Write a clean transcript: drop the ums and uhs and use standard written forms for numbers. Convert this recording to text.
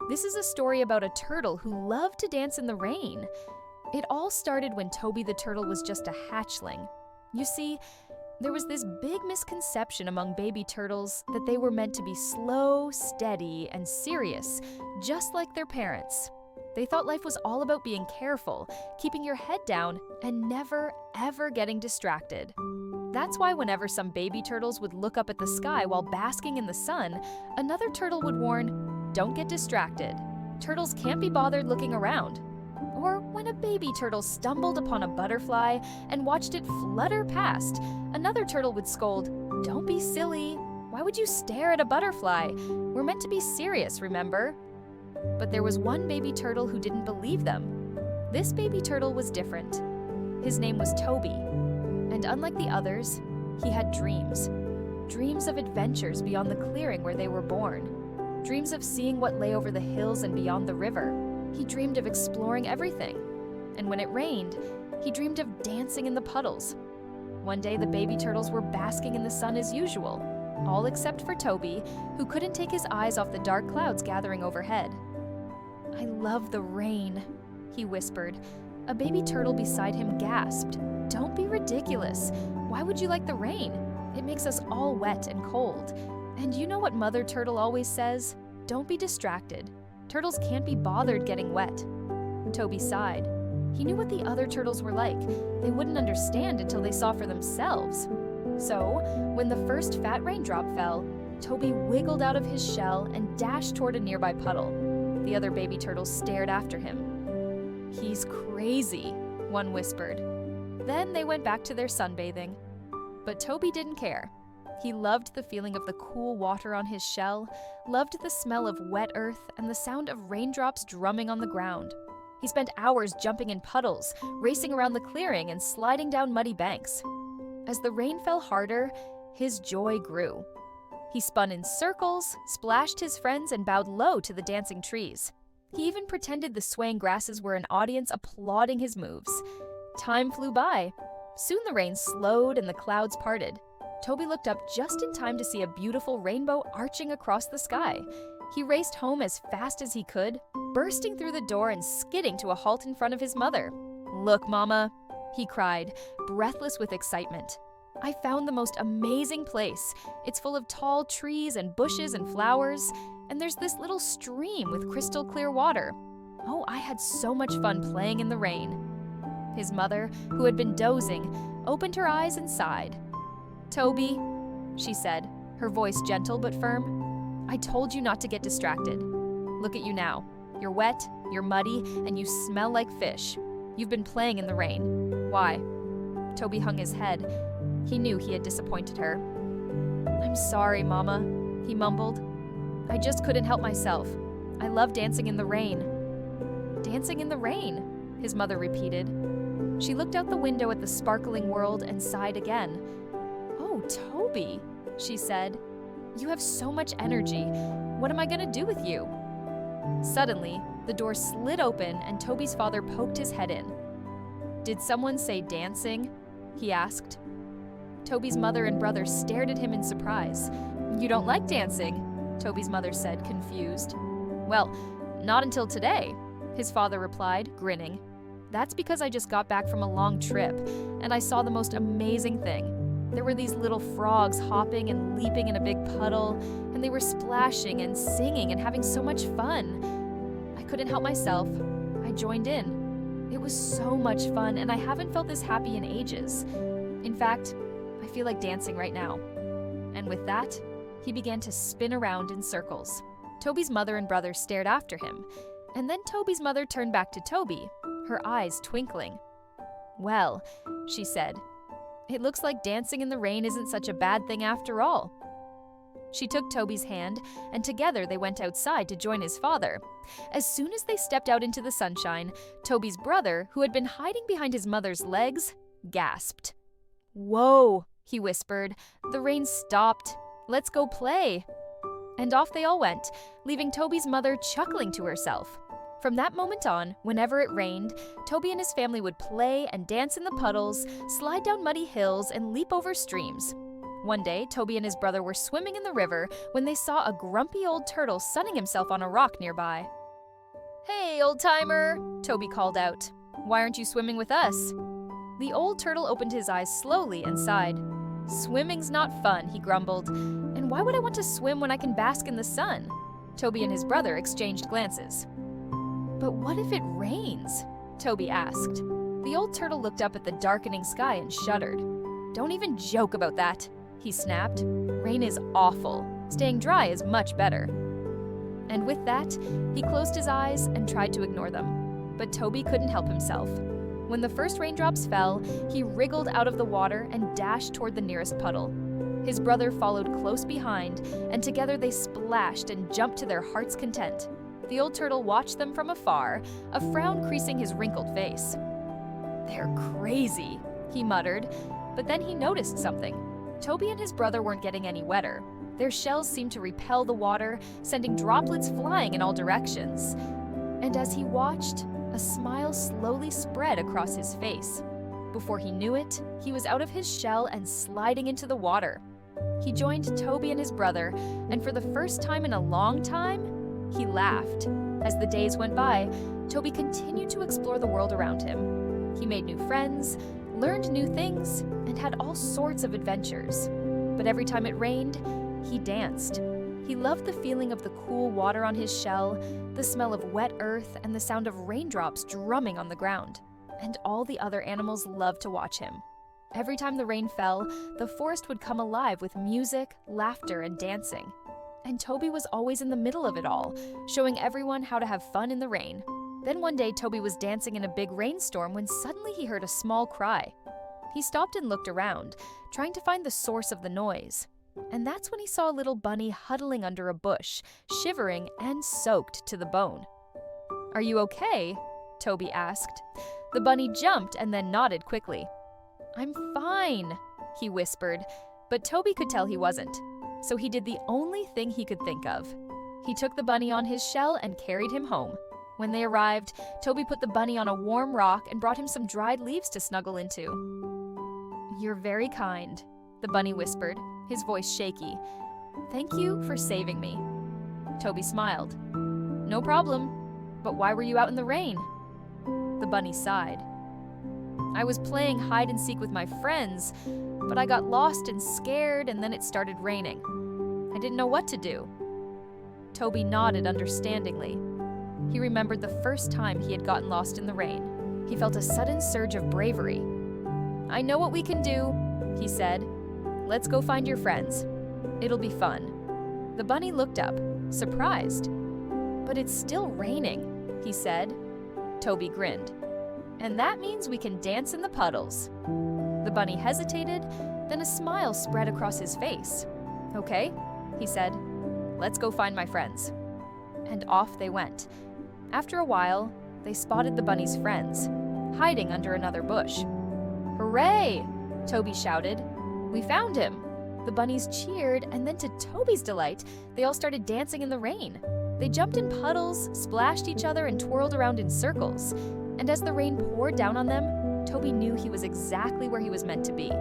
This is a story about a turtle who loved to dance in the rain. It all started when Toby the turtle was just a hatchling. You see, there was this big misconception among baby turtles that they were meant to be slow, steady, and serious, just like their parents. They thought life was all about being careful, keeping your head down, and never, ever getting distracted. That's why whenever some baby turtles would look up at the sky while basking in the sun, another turtle would warn, "Don't get distracted. Turtles can't be bothered looking around." Or when a baby turtle stumbled upon a butterfly and watched it flutter past, another turtle would scold, "Don't be silly. Why would you stare at a butterfly? We're meant to be serious, remember?" But there was one baby turtle who didn't believe them. This baby turtle was different. His name was Toby, and unlike the others, he had dreams. Dreams of adventures beyond the clearing where they were born. Dreams of seeing what lay over the hills and beyond the river. He dreamed of exploring everything. And when it rained, he dreamed of dancing in the puddles. One day, the baby turtles were basking in the sun as usual, all except for Toby, who couldn't take his eyes off the dark clouds gathering overhead. "I love the rain," he whispered. A baby turtle beside him gasped. "Don't be ridiculous. Why would you like the rain? It makes us all wet and cold. And you know what Mother Turtle always says? Don't be distracted. Turtles can't be bothered getting wet." Toby sighed. He knew what the other turtles were like. They wouldn't understand until they saw for themselves. So, when the first fat raindrop fell, Toby wiggled out of his shell and dashed toward a nearby puddle. The other baby turtles stared after him. "He's crazy," one whispered. Then they went back to their sunbathing. But Toby didn't care. He loved the feeling of the cool water on his shell, loved the smell of wet earth, and the sound of raindrops drumming on the ground. He spent hours jumping in puddles, racing around the clearing, and sliding down muddy banks. As the rain fell harder, his joy grew. He spun in circles, splashed his friends, and bowed low to the dancing trees. He even pretended the swaying grasses were an audience applauding his moves. Time flew by. Soon the rain slowed and the clouds parted. Toby looked up just in time to see a beautiful rainbow arching across the sky. He raced home as fast as he could, bursting through the door and skidding to a halt in front of his mother. "Look, Mama," he cried, breathless with excitement. "I found the most amazing place. It's full of tall trees and bushes and flowers, and there's this little stream with crystal clear water. Oh, I had so much fun playing in the rain." His mother, who had been dozing, opened her eyes and sighed. "Toby," she said, her voice gentle but firm, "I told you not to get distracted. Look at you now. You're wet, you're muddy, and you smell like fish. You've been playing in the rain. Why?" Toby hung his head. He knew he had disappointed her. "I'm sorry, Mama," he mumbled. "I just couldn't help myself. I love dancing in the rain." "Dancing in the rain," his mother repeated. She looked out the window at the sparkling world and sighed again. "Oh, Toby," she said, "you have so much energy. What am I going to do with you?" Suddenly, the door slid open and Toby's father poked his head in. "Did someone say dancing?" he asked. Toby's mother and brother stared at him in surprise. "You don't like dancing?" Toby's mother said, confused. "Well, not until today," his father replied, grinning. "That's because I just got back from a long trip, and I saw the most amazing thing. There were these little frogs hopping and leaping in a big puddle, and they were splashing and singing and having so much fun. I couldn't help myself. I joined in. It was so much fun, and I haven't felt this happy in ages. In fact, I feel like dancing right now." And with that, he began to spin around in circles. Toby's mother and brother stared after him, and then Toby's mother turned back to Toby, her eyes twinkling. "Well," she said, "it looks like dancing in the rain isn't such a bad thing after all." She took Toby's hand, and together they went outside to join his father. As soon as they stepped out into the sunshine, Toby's brother, who had been hiding behind his mother's legs, gasped. "Whoa," he whispered, "the rain stopped. Let's go play." And off they all went, leaving Toby's mother chuckling to herself. From that moment on, whenever it rained, Toby and his family would play and dance in the puddles, slide down muddy hills, and leap over streams. One day, Toby and his brother were swimming in the river when they saw a grumpy old turtle sunning himself on a rock nearby. "Hey, old-timer," Toby called out. "Why aren't you swimming with us?" The old turtle opened his eyes slowly and sighed. "Swimming's not fun," he grumbled. "And why would I want to swim when I can bask in the sun?" Toby and his brother exchanged glances. "But what if it rains?" Toby asked. The old turtle looked up at the darkening sky and shuddered. "Don't even joke about that," he snapped. "Rain is awful. Staying dry is much better." And with that, he closed his eyes and tried to ignore them. But Toby couldn't help himself. When the first raindrops fell, he wriggled out of the water and dashed toward the nearest puddle. His brother followed close behind, and together they splashed and jumped to their heart's content. The old turtle watched them from afar, a frown creasing his wrinkled face. "They're crazy," he muttered, but then he noticed something. Toby and his brother weren't getting any wetter. Their shells seemed to repel the water, sending droplets flying in all directions. And as he watched, a smile slowly spread across his face. Before he knew it, he was out of his shell and sliding into the water. He joined Toby and his brother, and for the first time in a long time, he laughed. As the days went by, Toby continued to explore the world around him. He made new friends, learned new things, and had all sorts of adventures. But every time it rained, he danced. He loved the feeling of the cool water on his shell, the smell of wet earth, and the sound of raindrops drumming on the ground. And all the other animals loved to watch him. Every time the rain fell, the forest would come alive with music, laughter, and dancing. And Toby was always in the middle of it all, showing everyone how to have fun in the rain. Then one day, Toby was dancing in a big rainstorm when suddenly he heard a small cry. He stopped and looked around, trying to find the source of the noise. And that's when he saw a little bunny huddling under a bush, shivering and soaked to the bone. "Are you okay?" Toby asked. The bunny jumped and then nodded quickly. "I'm fine," he whispered, but Toby could tell he wasn't. So he did the only thing he could think of. He took the bunny on his shell and carried him home. When they arrived, Toby put the bunny on a warm rock and brought him some dried leaves to snuggle into. "You're very kind," the bunny whispered, his voice shaky. "Thank you for saving me." Toby smiled. "No problem. But why were you out in the rain?" The bunny sighed. "I was playing hide and seek with my friends, but I got lost and scared, and then it started raining. I didn't know what to do." Toby nodded understandingly. He remembered the first time he had gotten lost in the rain. He felt a sudden surge of bravery. "I know what we can do," he said. "Let's go find your friends. It'll be fun." The bunny looked up, surprised. "But it's still raining," he said. Toby grinned. "And that means we can dance in the puddles." The bunny hesitated, then a smile spread across his face. "Okay," he said. "Let's go find my friends." And off they went. After a while, they spotted the bunny's friends, hiding under another bush. "Hooray!" Toby shouted. "We found him." The bunnies cheered, and then to Toby's delight, they all started dancing in the rain. They jumped in puddles, splashed each other, and twirled around in circles. And as the rain poured down on them, Toby knew he was exactly where he was meant to be.